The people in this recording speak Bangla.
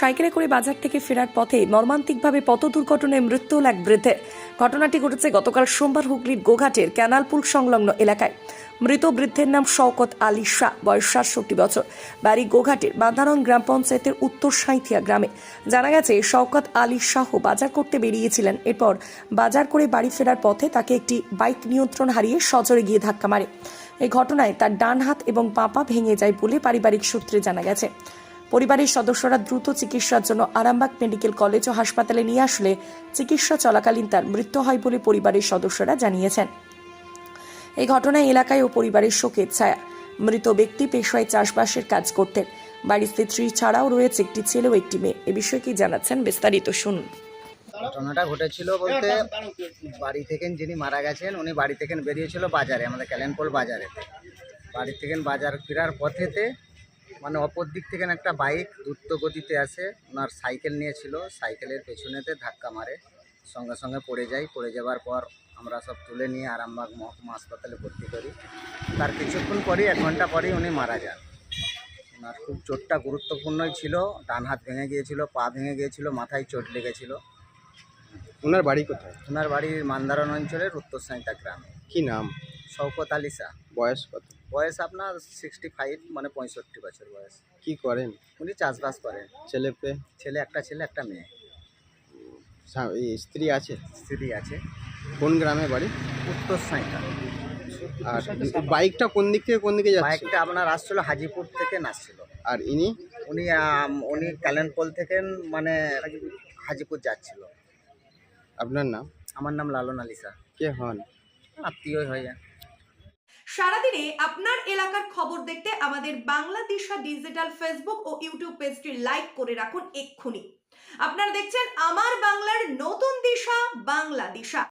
সাইকেলে করে বাজার থেকে ফেরার পথে মর্মান্তিকভাবে পথ দুর্ঘটনায় মৃত্যু হল এক বৃদ্ধের। ঘটনাটি ঘটেছে গতকাল সোমবার হুগলির গোঘাটের ক্যানালপুল সংলগ্ন এলাকায়। মৃত বৃদ্ধের নাম শওকত আলী শাহ, বয়স ৬৭ বছর, বাড়ি গোঘাটের বাঁধারং গ্রাম পঞ্চায়েতের উত্তর সাঁইথিয়া গ্রামে। জানা গেছে শওকত আলী শাহ বাজার করতে বেরিয়েছিলেন। এরপর বাজার করে বাড়ি ফেরার পথে তাকে একটি বাইক নিয়ন্ত্রণ হারিয়ে সজোরে গিয়ে ধাক্কা মারে। এই ঘটনায় তার ডান হাত এবং বাঁ পা ভেঙে যায় বলে পারিবারিক সূত্রে জানা গেছে। পরিবারের সদস্যরা দ্রুত চিকিৎসার জন্য আরামবাগ মেডিকেল কলেজ ও হাসপাতালে নিয়ে আসলে চিকিৎসা চলাকালীন তার মৃত্যু হয় বলে পরিবারের সদস্যরা জানিয়েছেন। এই ঘটনায় এলাকায় ও পরিবারের শোকের ছায়া। মৃত ব্যক্তি পেশায় চাষবাসের কাজ করতেন। বাড়ির স্ত্রী ছাড়াও রয়েছে একটি ছেলে ও একটি মেয়ে। এ বিষয়ে কি জানাচ্ছেন বিস্তারিত শুনুন। ঘটনাটা ঘটেছিল বলতে, বাড়ি থেকে যিনি মারা গেছেন উনি বাড়ি থেকে বেরিয়েছিল বাজারে, আমাদের ক্যালেনপোল বাজারে। বাড়ি থেকে বাজার ফেরার পথেতে মানে অপর দিক থেকে একটা বাইক দ্রুত গতিতে আসে, ওনার সাইকেল নিয়েছিল, সাইকেলের পেছনেতে ধাক্কা মারে, সঙ্গে সঙ্গে পড়ে যায়। পড়ে যাওয়ার পর আমরা সব তুলে নিয়ে আরামবাগ মহকুমা হাসপাতালে ভর্তি করি। তার কিছুক্ষণ পরেই, 1 ঘন্টা পরেই উনি মারা যান। ওনার খুব চোটটা গুরুত্বপূর্ণই ছিল, ডান হাত ভেঙে গিয়েছিল, পা ভেঙে গিয়েছিল, মাথায় চোট লেগেছিল। ওনার বাড়ি কোথায়? ওনার বাড়ি মান্দারণ অঞ্চলের উত্তর সাঁইতা গ্রামে। কি নাম? শওকত আলী শাহ। বয়স কত? বয়স আপনার 65, মানে 65 বছর বয়স। কি করেন? উনি চাষবাস করেন। ছেলে পেয়ে? ছেলে একটা মেয়ে। স্ত্রী আছে? স্ত্রী আছে। কোন গ্রামে বাড়ি? উত্তর সাঁইতা। আর বাইকটা কোন দিক থেকে কোন দিকে যাচ্ছে? বাইকটা আপনার আসছিল হাজিপুর থেকে নাচছিল। আর ইনি? উনি ক্যালেনপোল থেকে মানে হাজিপুর যাচ্ছিল। আপনার নাম? আমার নাম লালন আলী শাহ। কে হন? আত্মীয় হয়ে যায়। সারাদিনে আপনার এলাকার খবর দেখতে আমাদের বাংলা দিশা ডিজিটাল ফেসবুক ও ইউটিউব পেজটি লাইক করে রাখুন এক্ষুনি। আপনারা দেখছেন আমার বাংলার নতুন দিশা, বাংলা দিশা।